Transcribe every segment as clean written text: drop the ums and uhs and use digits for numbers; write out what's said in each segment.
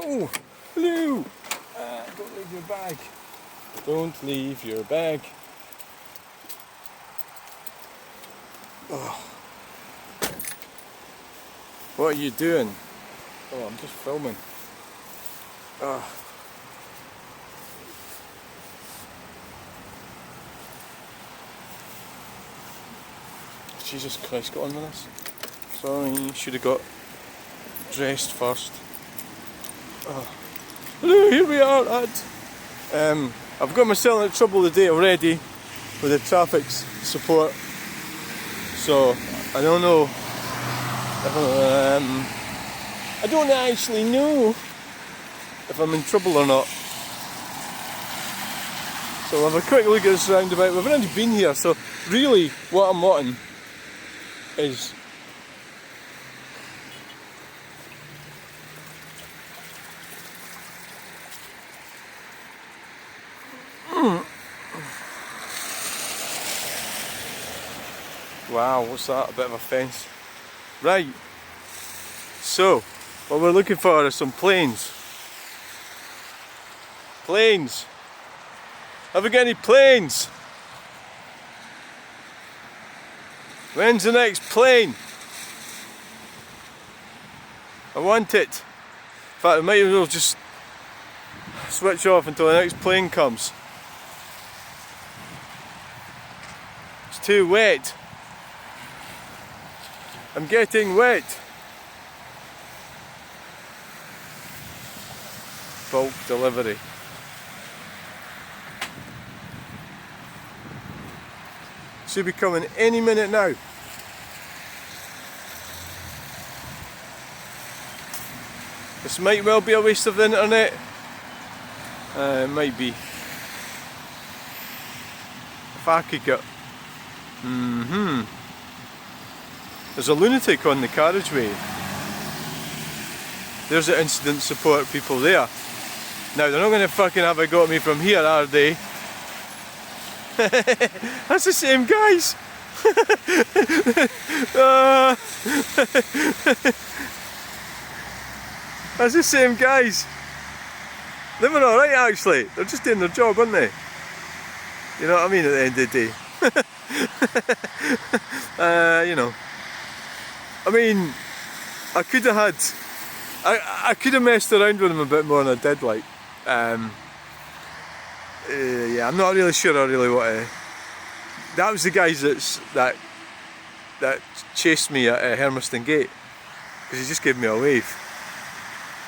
Oh, hello! Don't leave your bag. Don't leave your bag. Oh. What are you doing? Oh, I'm just filming. Oh. Jesus Christ, get on with this. Sorry, should have got dressed first. Oh. Hello, here we are at... I've got myself in trouble today already with the traffic support. So, I don't know. I don't actually know if I'm in trouble or not. So we'll have a quick look at this roundabout. We've already been here, so really what I'm wanting is wow, what's that? A bit of a fence. Right. So, what we're looking for is some planes. Planes. Have we got any planes? When's the next plane? I want it. In fact, I might as well just switch off until the next plane comes. It's too wet. I'm getting wet. Bulk delivery. Should be coming any minute now. This might well be a waste of the internet. It might be. If I could get... There's a lunatic on the carriageway. There's the incident support people there. Now they're not going to fucking have a go at me from here, are they? That's the same guys. That's the same guys. They were alright actually. They're just doing their job, aren't they? You know what I mean, at the end of the day. You know. I mean, I could have had... I could have messed around with them a bit more than I did, like. Yeah, I'm not really sure I really want to... That was the guys that chased me at Hermiston Gate, because he just gave me a wave.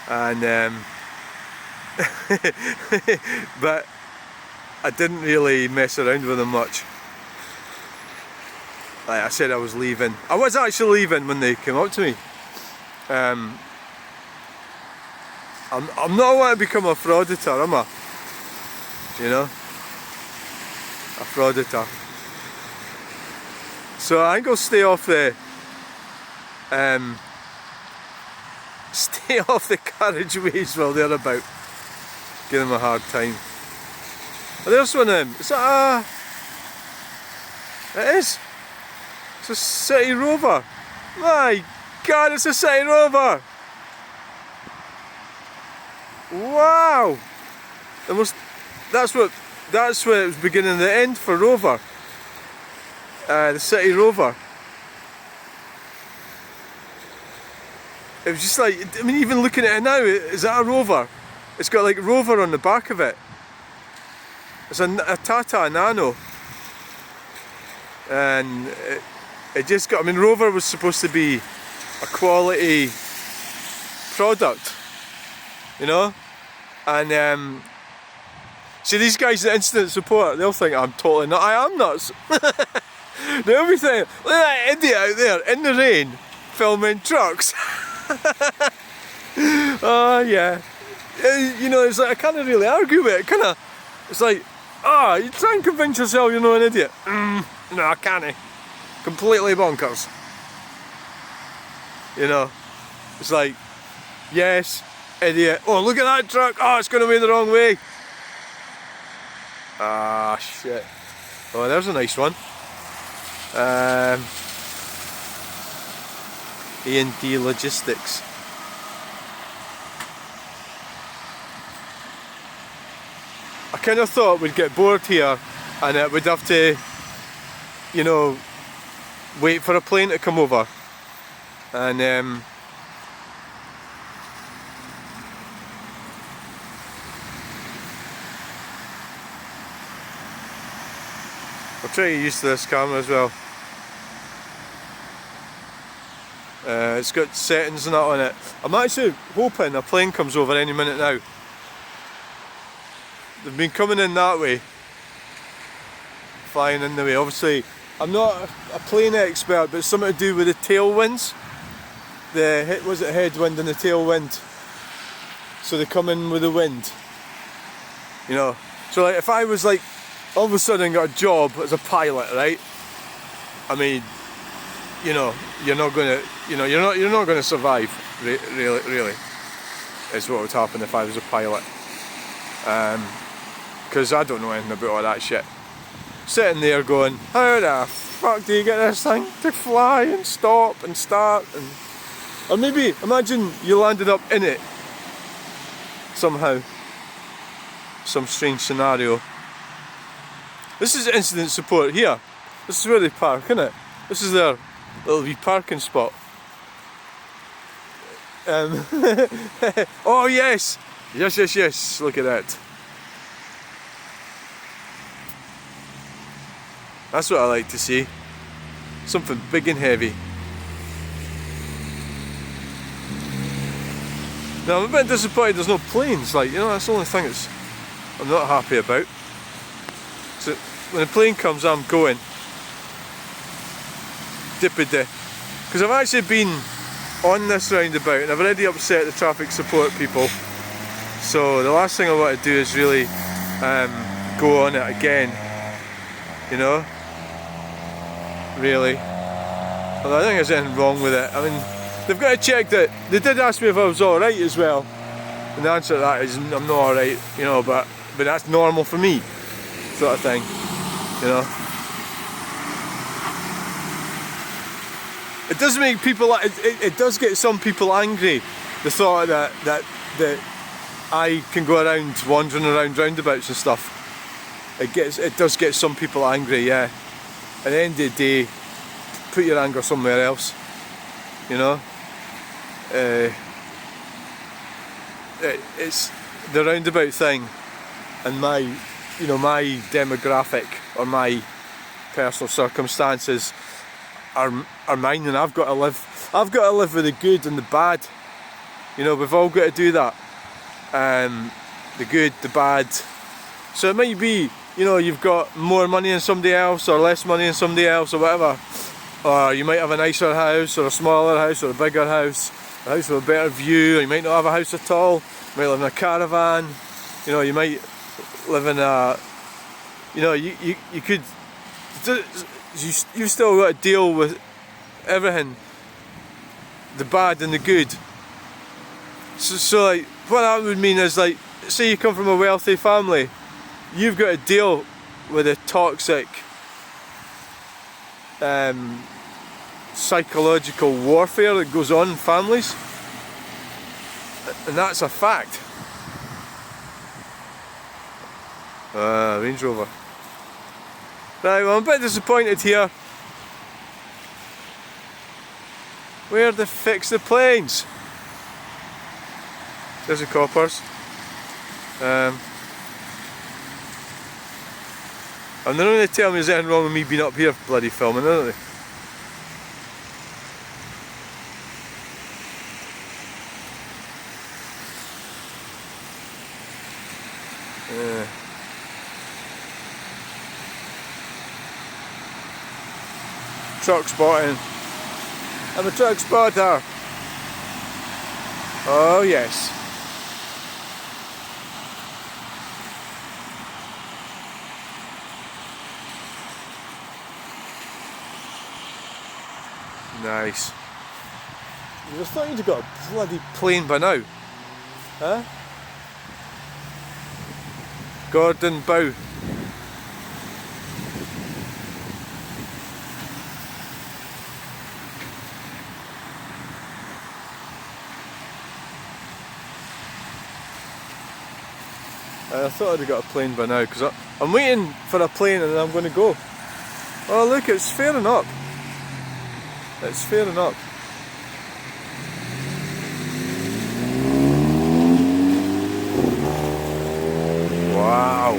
And but I didn't really mess around with them much. Like I said, I was leaving. I was actually leaving when they came up to me. I'm not wanting to become a frauditor, am I? You know? A frauditor. So I think I'll stay off the carriageways while they're about. Give them a hard time. Oh, there's one of them. Is that a... It is. It's a City Rover. My God, it's a City Rover. Wow. That's what it was beginning and the end for Rover. The City Rover. It was just like, I mean, even looking at it now, is that a Rover? It's got like Rover on the back of it. It's a Tata Nano. And it just got, I mean, Rover was supposed to be a quality product, you know? And see, these guys at Incident Support, they'll think I'm totally nuts. I am nuts. They'll be saying, look at that idiot out there in the rain filming trucks. Oh yeah. You know, it's like I can't really argue with it, it's like, you try and convince yourself you're not an idiot. No, I can't. Completely bonkers. You know, it's like, yes, idiot. Oh, look at that truck. Oh, it's going to be the wrong way. Ah, shit. Oh, there's a nice one. E&D Logistics. kind of thought we'd get bored here and we'd have to, you know, wait for a plane to come over. And I'll try to get used to this camera as well. It's got settings and that on it. I'm actually hoping a plane comes over any minute now. They've been coming in that way, flying in the way. Obviously, I'm not a plane expert, but it's something to do with the tailwinds. Was it headwind and the tailwind? So they come in with the wind. You know, so like if I was like all of a sudden got a job as a pilot, right? I mean, you know, you're not gonna survive. Really, is what would happen if I was a pilot. Because I don't know anything about all that shit. Sitting there going, how the fuck do you get this thing to fly and stop and start? Or maybe imagine you landed up in it somehow. Some strange scenario. This is incident support here. This is where they park, isn't it? This is their little wee parking spot. Oh yes! Yes, look at that. That's what I like to see. Something big and heavy. Now I'm a bit disappointed there's no planes, like, you know, that's the only thing that's I'm not happy about. So when the plane comes, I'm going dippity. Because I've actually been on this roundabout and I've already upset the traffic support people. So the last thing I want to do is really go on it again. You know? Really. Although I don't think there's anything wrong with it. I mean, they've got to check that. They did ask me if I was alright as well. And the answer to that is I'm not alright, you know, but that's normal for me. Sort of thing. You know? It does make people, it does get some people angry, the thought that I can go around wandering around roundabouts and stuff. It does get some people angry, yeah. At the end of the day, put your anger somewhere else, you know. It's the roundabout thing, and my demographic or my personal circumstances are mine, and I've got to live with the good and the bad. You know, we've all got to do that. The good, the bad. So it might be, you know, you've got more money than somebody else or less money than somebody else or whatever. Or you might have a nicer house or a smaller house or a bigger house, a house with a better view, or you might not have a house at all. You might live in a caravan. You know, you might live in a, you know, you could, you've still got to deal with everything, the bad and the good. So like, what that would mean is, like, say you come from a wealthy family, you've got to deal with the toxic psychological warfare that goes on in families, and that's a fact. Range Rover. Right, well, I'm a bit disappointed here. Where the fix the planes? There's the coppers. And they're only going to tell me there's anything wrong with me being up here bloody filming, aren't they? Truck spotting. I'm a truck spotter. Oh yes. Nice. I thought you'd got a bloody plane by now. Huh? Gordon Bow. I thought I'd have got a plane by now, because I'm waiting for a plane and then I'm going to go. Oh look, it's fairing up. It's fairing up. Wow.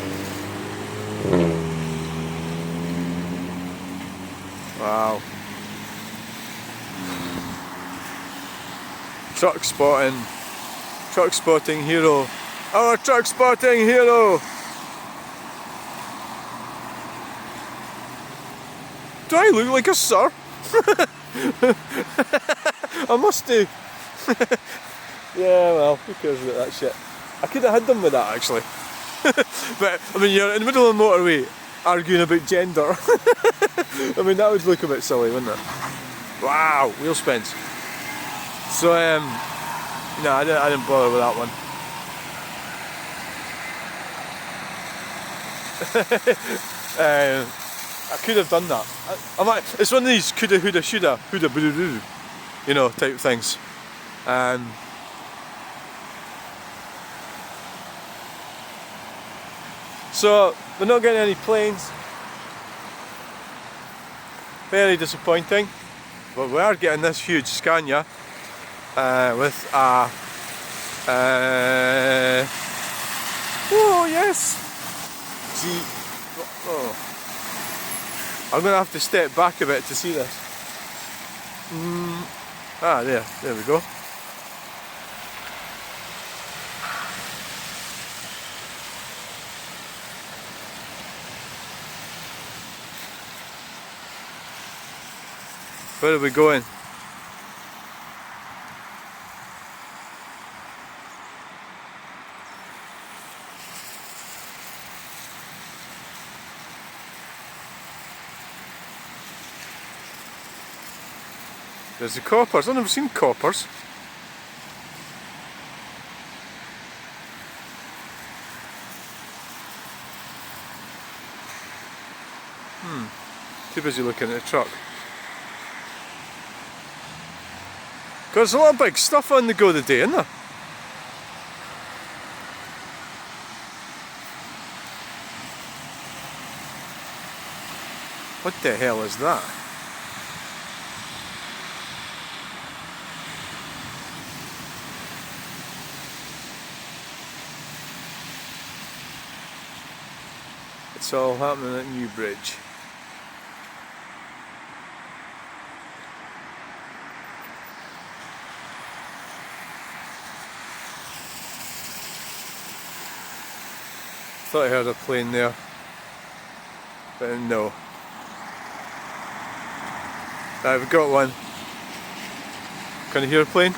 Wow. Truck spotting hero. Our truck spotting hero. Do I look like a sir? I must do. Yeah, well, who cares about that shit? I could have had them with that actually. But I mean, you're in the middle of the motorway arguing about gender. I mean, that would look a bit silly, wouldn't it? Wow, wheel spins. So no, I didn't bother with that one. I could have done that. It's one of these coulda, woulda, shoulda, houlda, boo doo, you know, type things. So we're not getting any planes. Very disappointing. But we are getting this huge Scania with a oh yes. Oh. I'm going to have to step back a bit to see this. There we go. Where are we going? There's the coppers. I've never seen coppers. Too busy looking at the truck. There's a lot of big stuff on the go today, isn't there? What the hell is that? It's all happening at Newbridge. Thought I heard a plane there, but no. I've got one. Can you hear a plane?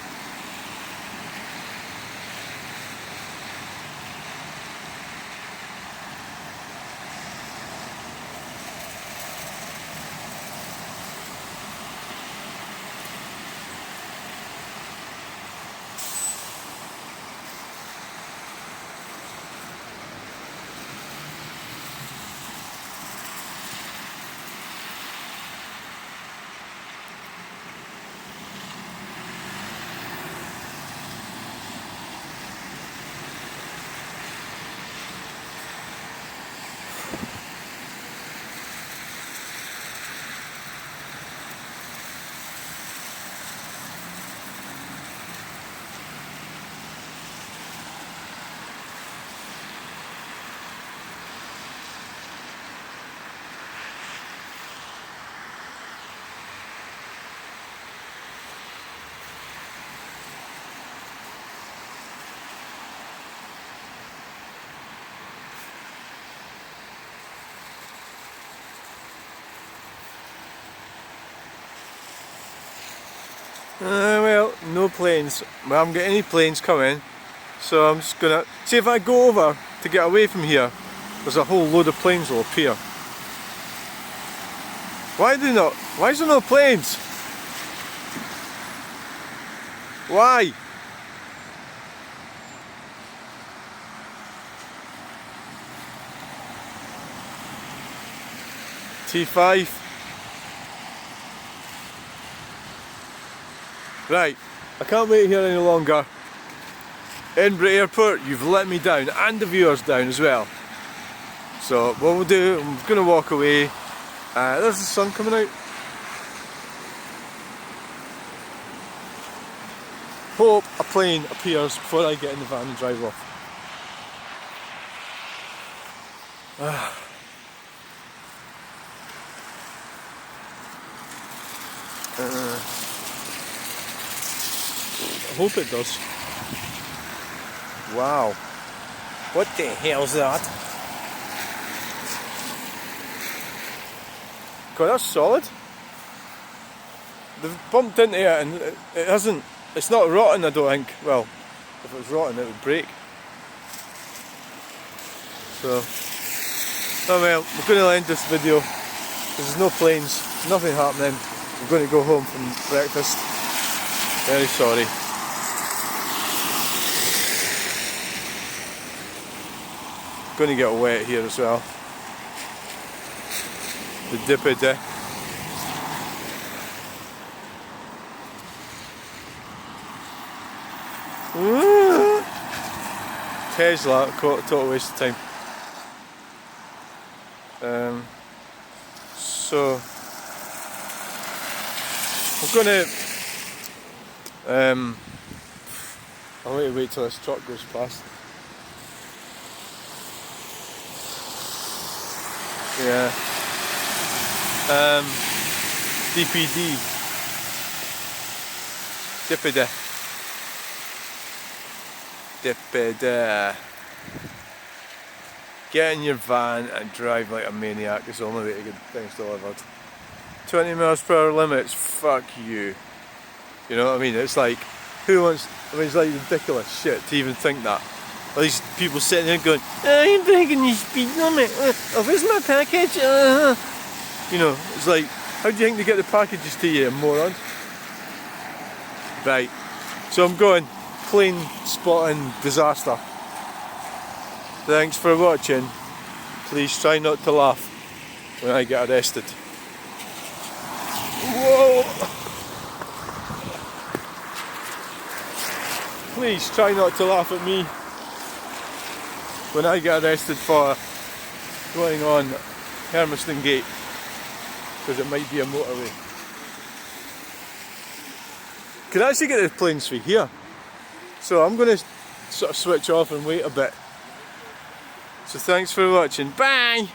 Well, no planes. We haven't got any planes coming, so I'm just gonna see if I go over to get away from here. There's a whole load of planes will appear. Why do not? Why is there no planes? Why? T5. Right, I can't wait here any longer. Edinburgh Airport, you've let me down, and the viewers down as well. So what we'll do, I'm going to walk away. There's the sun coming out. Hope a plane appears before I get in the van and drive off. I hope it does. Wow. What the hell's that? God, that's solid. They've bumped into it and it hasn't, it's not rotten, I don't think. Well, if it was rotten it would break. So, oh well, we're going to end this video. There's no planes, nothing happening. I'm going to go home from breakfast. Very sorry. Going to get wet here as well. The dippy day. Tesla, total waste of time. So I'm gonna I'll wait till this truck goes past. Yeah. DPD. Dippida. Dippida. Get in your van and drive like a maniac is the only way to get things delivered. 20 miles per hour limits, fuck you. You know what I mean? It's like, who wants, I mean, it's like ridiculous shit to even think that. All these people sitting there going, I'm breaking the speed limit, oh, where's my package? You know, it's like, how do you think they get the packages to you, morons? Right, so I'm going, plane spotting disaster. Thanks for watching. Please try not to laugh when I get arrested. Whoa! Please try not to laugh at me when I get arrested for going on Hermiston Gate, because it might be a motorway. Could actually get the planes through here. So I'm going to sort of switch off and wait a bit. So thanks for watching. Bye!